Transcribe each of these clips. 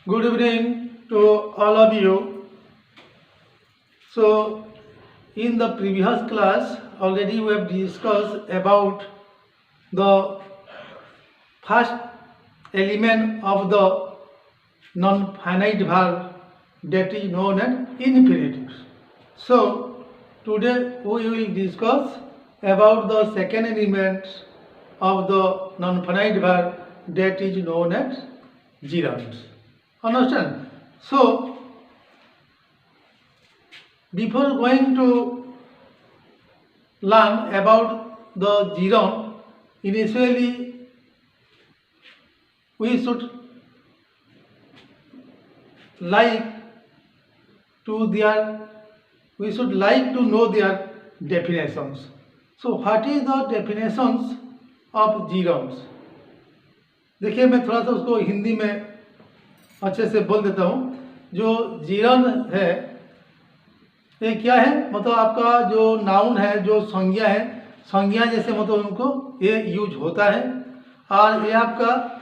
Good evening to all of you. So, in the previous class, already we have discussed about the first element of the non-finite verb that is known as infinitives. So, today we will discuss about the second element of the non-finite verb that is known as gerunds. Understand? So, before going to learn about the gerund, initially we should like to know their definitions. So, what is the definitions of gerunds? देखिए मैं थोड़ा सा उसको हिंदी में अच्छे से बोल देता हूँ। जो gerund है ये क्या है, मतलब आपका जो नाउन है, जो संज्ञा है, संज्ञा जैसे मतलब उनको ये यूज होता है। और ये आपका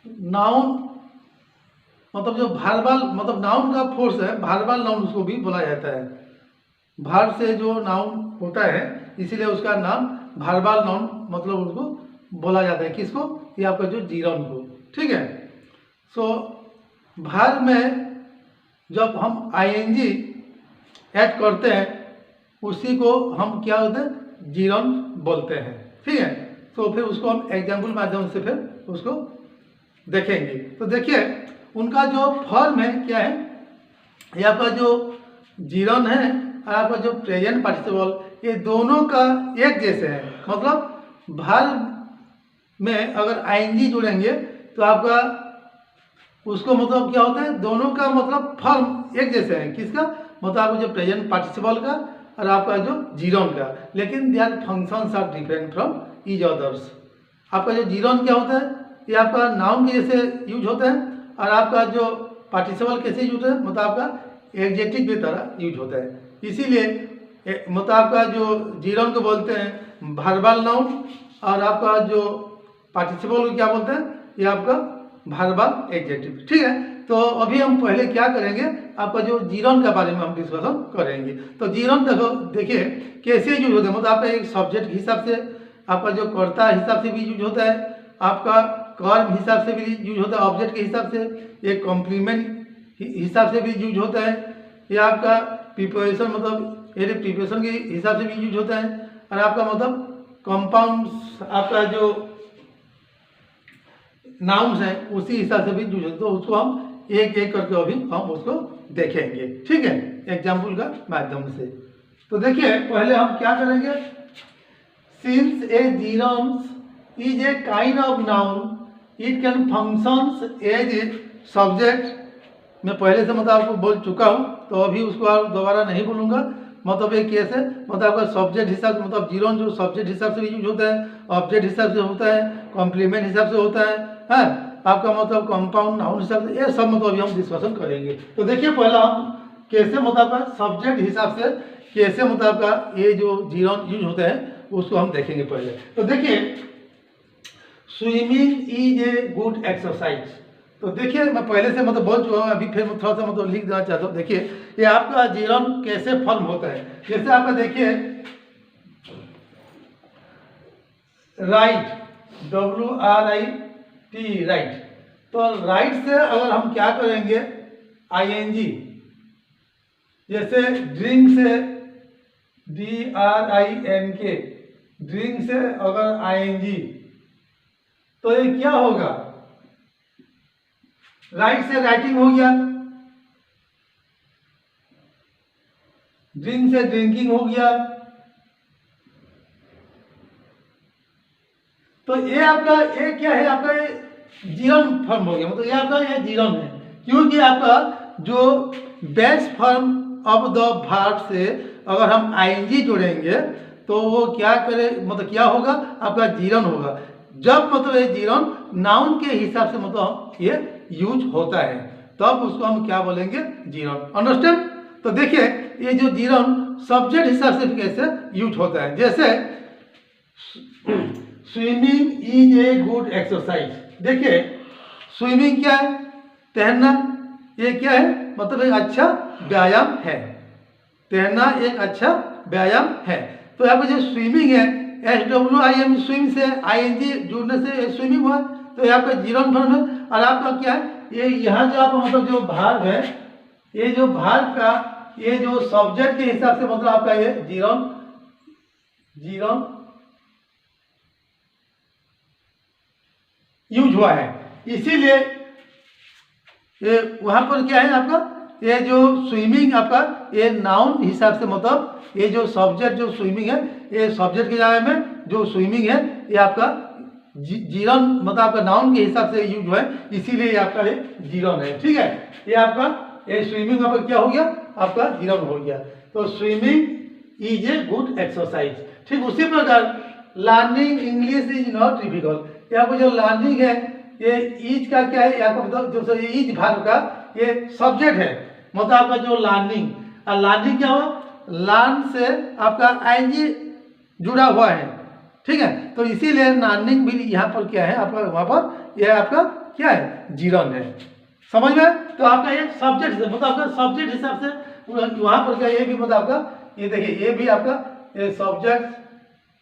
नाउन मतलब जो वर्बल मतलब नाउन का फोर्स है, वर्बल नाउन उसको भी बोला जाता है। वर्ब से जो नाउन होता है इसीलिए उसका नाम वर्बल नाउन मतलब उसको बोला जाता है। किसको? ये आपका जो gerund को, ठीक है। सो वर्ब में जब हम आईएनजी ऐड करते हैं उसी को हम क्या होते हैं, gerund बोलते हैं, ठीक है। तो फिर उसको हम एग्जाम्पल माध्यम से फिर उसको देखेंगे। तो देखिए उनका जो फॉर्म है क्या है, ये आपका जो gerund है और आपका जो प्रेजेंट पार्टिसिपल, ये दोनों का एक जैसे है। मतलब वर्ब में अगर आईएनजी जुड़ेंगे तो आपका उसको मतलब क्या होता है, दोनों का मतलब फॉर्म एक जैसे है। किसका? मतलब आपका जो प्रेजेंट पार्टिसिपल का और आपका जो gerund का, लेकिन their functions are different from each others. आपका जो gerund क्या होता है, ये आपका नाउन के जैसे यूज होता है और आपका जो पार्टिसिपल कैसे यूज होता है, मतलब आपका एडजेक्टिव की तरह यूज होता है। इसीलिए मतलब आपका जो gerund को बोलते हैं वर्बल नाउन और आपका जो पार्टिसिपल को क्या बोलते हैं, ये आपका वर्बल एडजेक्टिव, ठीक है। तो अभी हम पहले क्या करेंगे, आपका जो gerund के बारे में हम डिस्कशन करेंगे। तो gerund देखिए कैसे यूज होता है, मतलब आपका एक सब्जेक्ट के हिसाब से, आपका जो कर्ता हिसाब से भी यूज होता है, आपका कर्म हिसाब से भी यूज होता है, ऑब्जेक्ट के हिसाब से, एक कॉम्प्लीमेंट हिसाब से भी यूज होता है, या आपका प्रिपोजिशन मतलब ये प्रिपोजिशन के हिसाब से भी यूज होता है, और आपका मतलब कंपाउंड आपका जो नाउन्स हैं उसी हिसाब से भी यूज होता है। तो उसको हम एक एक करके अभी हम उसको देखेंगे, ठीक है, एग्जाम्पल का माध्यम से। तो देखिए पहले हम क्या करेंगे, since a gerund is a kind of noun it can functions as a subject. मैं पहले से मतलब आपको बोल चुका हूँ तो अभी उसको आप दोबारा नहीं बोलूँगा। मतलब ये कैसे, मतलब आपका सब्जेक्ट हिसाब से, मतलब gerund जो सब्जेक्ट हिसाब से भी यूज होता है, ऑब्जेक्ट हिसाब से होता है, कॉम्प्लीमेंट हिसाब से होता है, आपका मतलब कंपाउंड नाउन हिसाब से, ये सब मतलब अभी हम डिस्कशन करेंगे। तो देखिए पहला हम कैसे मतलब आपका सब्जेक्ट हिसाब से कैसे मतलब आपका ये जो gerund यूज होता है उसको हम देखेंगे पहले। तो देखिए swimming is a good exercise. तो देखिए मैं पहले से मतलब बोल चुका हूँ, अभी फिर थोड़ा सा मतलब लिख देना चाहता हूँ। देखिए ये आपका gerund कैसे फॉर्म होता है, जैसे आपका देखिए राइट, WRIT राइट। तो राइट से अगर हम क्या करेंगे आईएनजी, जैसे ड्रिंक से DRINK, ड्रिंक से अगर आईएनजी तो ये क्या होगा, राइट से राइटिंग हो गया, ड्रिंक से ड्रिंकिंग हो गया। तो ये आपका ये क्या है, आपका ये gerund फॉर्म हो गया, मतलब ये आपका ये gerund है, क्योंकि आपका जो base form of the verb से अगर हम आईएनजी जोड़ेंगे तो वो क्या करे, मतलब क्या होगा, आपका gerund होगा। जब मतलब ये gerund नाउन के हिसाब से मतलब ये यूज होता है तब उसको हम क्या बोलेंगे, gerund। अंडरस्टैंड? तो देखिए ये जो gerund सब्जेक्ट हिसाब से कैसे यूज होता है, जैसे swimming is a good exercise. देखिए स्विमिंग क्या है, तैरना ये क्या है, मतलब एक अच्छा व्यायाम है। तैरना एक अच्छा व्यायाम है। तो यहाँ पे जो स्विमिंग है, SWIM स्विम से ING जुड़ने से स्विमिंग हुआ, तो यहाँ पे जीरोन फॉर्म है। और आपका क्या है, ये यहाँ जो आपका मतलब जो भार्ब है, ये जो भार्ब का ये जो सब्जेक्ट के हिसाब से मतलब आपका ये जीरोन यूज हुआ है। इसीलिए ये वहां पर क्या है आपका, ये जो स्विमिंग आपका ये नाउन हिसाब से मतलब ये जो सब्जेक्ट जो स्विमिंग है, ये सब्जेक्ट के जगह में जो स्विमिंग है ये आपका जीरोन मतलब आपका नाउन के हिसाब से यूज हुआ है, इसीलिए ये आपका ये जीरोन है। ठीक है, ये आपका ये स्विमिंग आपका क्या हो गया, आपका जीरोन हो गया। तो swimming is a good exercise. ठीक उसी प्रकार learning English is not difficult. यहाँ पर जो लर्निंग है ये इज का क्या है, यहाँ पर जो इज भाग का ये सब्जेक्ट है, मतलब आपका जो लर्निंग, और लर्निंग क्या हुआ, लर्न से आपका ING जुड़ा हुआ है। ठीक है, तो इसीलिए लर्निंग भी यहाँ पर क्या है आपका, वहाँ पर यह आपका क्या है, जीरोन है। समझ में? तो आपका ये सब्जेक्ट से मतलब आपका सब्जेक्ट हिसाब से वहाँ पर क्या, ये भी मतलब आपका ये देखिए, ये भी आपका ये सब्जेक्ट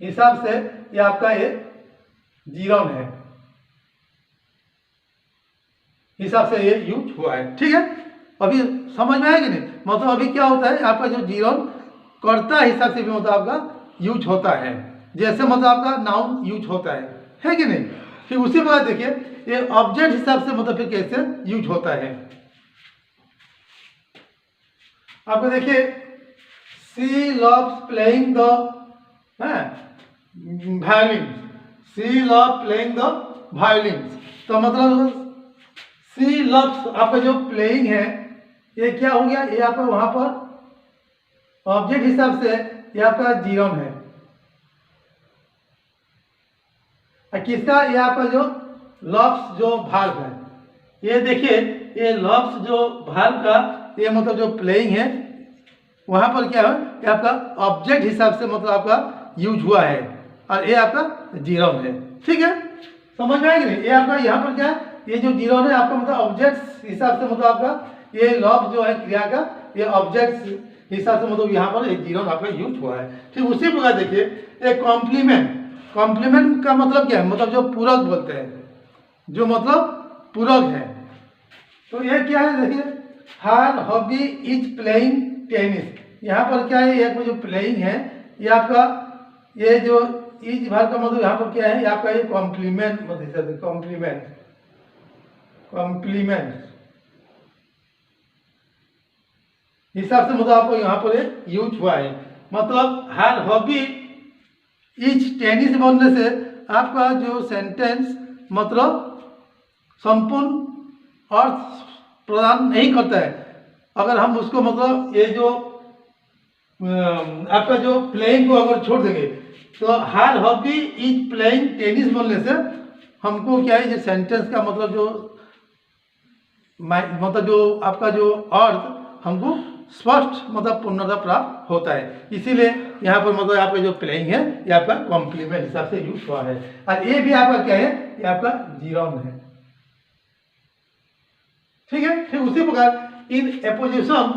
हिसाब से ये आपका ये जीरोन है हिसाब से ये यूज हुआ है। ठीक है, अभी समझ में आया कि नहीं? मतलब अभी क्या होता है आपका जो जीरोन कर्ता हिसाब से भी मतलब आपका यूज होता है, जैसे मतलब आपका नाउन यूज होता है कि नहीं? फिर उसी प्रकार देखिए ये ऑब्जेक्ट हिसाब से मतलब फिर कैसे यूज होता है। आपको देखिए she loves playing the violin, she love playing the violin. तो मतलब सी लव्स आपका जो प्लेइंग है ये क्या हो गया, ये आपका वहां पर ऑब्जेक्ट हिसाब से ये आपका जीरोन है। किसका, ये आपका जो लव्स जो भार्ब है, ये देखिए ये लव्स जो भार्ब का ये मतलब जो प्लेइंग है वहां पर क्या है, ये आपका ऑब्जेक्ट हिसाब से मतलब आपका यूज हुआ है, और ये आपका जीरोन है। ठीक है, समझ में आएगी नहीं? ये आपका यहाँ पर क्या है, ये जो जीरोन है आपका मतलब ऑब्जेक्ट हिसाब से मतलब आपका ये लव जो है क्रिया का ये ऑब्जेक्ट हिसाब से मतलब यहाँ पर एक जीरोन आपका यूज हुआ है। ठीक उसी प्रकार देखिए एक कॉम्प्लीमेंट, कॉम्प्लीमेंट का मतलब क्या है, मतलब जो पूरक बोलते हैं, जो मतलब पूरक है। तो ये क्या है देखिए, हर हॉबी इज प्लेइंग टेनिस। यहाँ पर क्या है, एक जो प्लेइंग है ये आपका ये जो इज भाग का मतलब यहाँ पर क्या है, आपका ये कॉम्प्लीमेंट मतलब कॉम्प्लीमेंट हिसाब से मतलब आपको यहाँ पर यूज हुआ है। मतलब हर हॉबी इज टेनिस बोलने से आपका जो सेंटेंस मतलब संपूर्ण अर्थ प्रदान नहीं करता है। अगर हम उसको मतलब ये जो आपका जो प्लेइंग को अगर छोड़ देंगे, तो हर हॉबी इज प्लेइंग टेनिस बोलने से हमको क्या है, जो सेंटेंस का मतलब जो आपका जो अर्थ हमको स्पष्ट मतलब पूर्णता प्राप्त होता है। इसीलिए यहाँ पर मतलब आपका जो प्लेइंग है ये आपका कॉम्प्लीमेंट हिसाब से यूज हुआ है, और ये भी आपका क्या है, ये आपका जीरोन है। ठीक है, फिर उसी प्रकार in apposition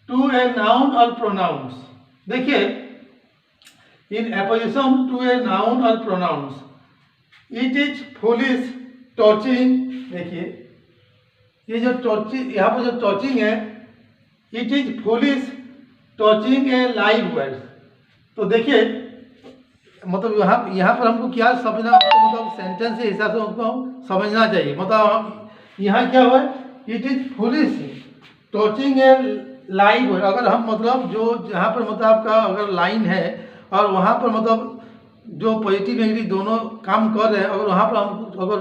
to a noun और प्रोनाउंस, देखिए in apposition to a noun और pronouns it is foolish touching. देखिए ये जो टचिंग, यहाँ पर जो टचिंग है, it is foolish touching a live word. तो देखिए मतलब यहाँ पर हमको क्या समझना, मतलब सेंटेंस के हिसाब से हमको समझना चाहिए। मतलब यहाँ क्या हुआ, it is foolish touching a live word. अगर हम मतलब जो जहाँ पर मतलब आपका अगर लाइन है और वहाँ पर मतलब जो पॉजिटिव नेगेटिव दोनों काम कर रहे हैं, अगर वहाँ पर हम अगर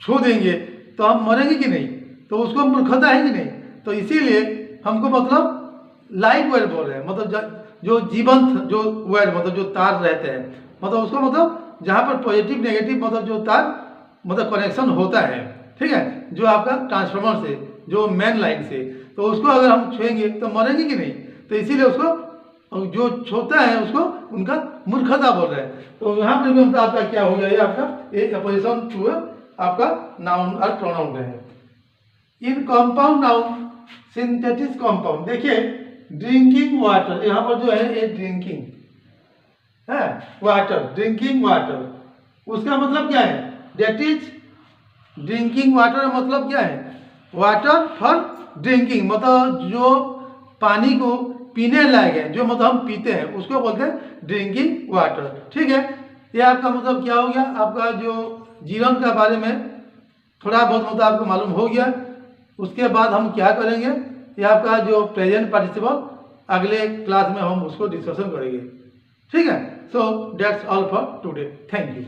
छू देंगे तो हम मरेंगे कि नहीं, तो उसको मूर्खता है कि नहीं। तो इसीलिए हमको मतलब लाइव वायर बोल रहे हैं, मतलब जो जीवंत जो वायर मतलब जो तार रहते हैं, मतलब उसको मतलब जहाँ पर पॉजिटिव नेगेटिव मतलब जो तार मतलब कनेक्शन होता है, ठीक है, जो आपका ट्रांसफार्मर से जो मेन लाइन से, तो उसको अगर हम छुएंगे तो मरेंगे कि नहीं। तो इसीलिए उसको जो छोटा है उसको उनका मूर्खता बोल रहे हैं। तो यहाँ पर भी मतलब आपका क्या हो गया, ये आपका एक अपोजिशन टू आपका नाउन और प्रोनाउन है। इन कंपाउंड नाउन सिंथेटिक कंपाउंड, देखिए ड्रिंकिंग वाटर, यहाँ पर जो है ये ड्रिंकिंग है, वाटर, ड्रिंकिंग वाटर, उसका मतलब क्या है, दैट इज ड्रिंकिंग वाटर मतलब क्या है, वाटर फॉर ड्रिंकिंग, मतलब जो पानी को पीने लायक है, जो मतलब हम पीते हैं उसको बोलते हैं ड्रिंकिंग वाटर। ठीक है, ये आपका मतलब क्या हो गया, आपका जो जीवन के बारे में थोड़ा बहुत मतलब आपको मालूम हो गया। उसके बाद हम क्या करेंगे, ये आपका जो प्रेजेंट पार्टिसिपल अगले क्लास में हम उसको डिस्कशन करेंगे। ठीक है, so that's all for today, thank you.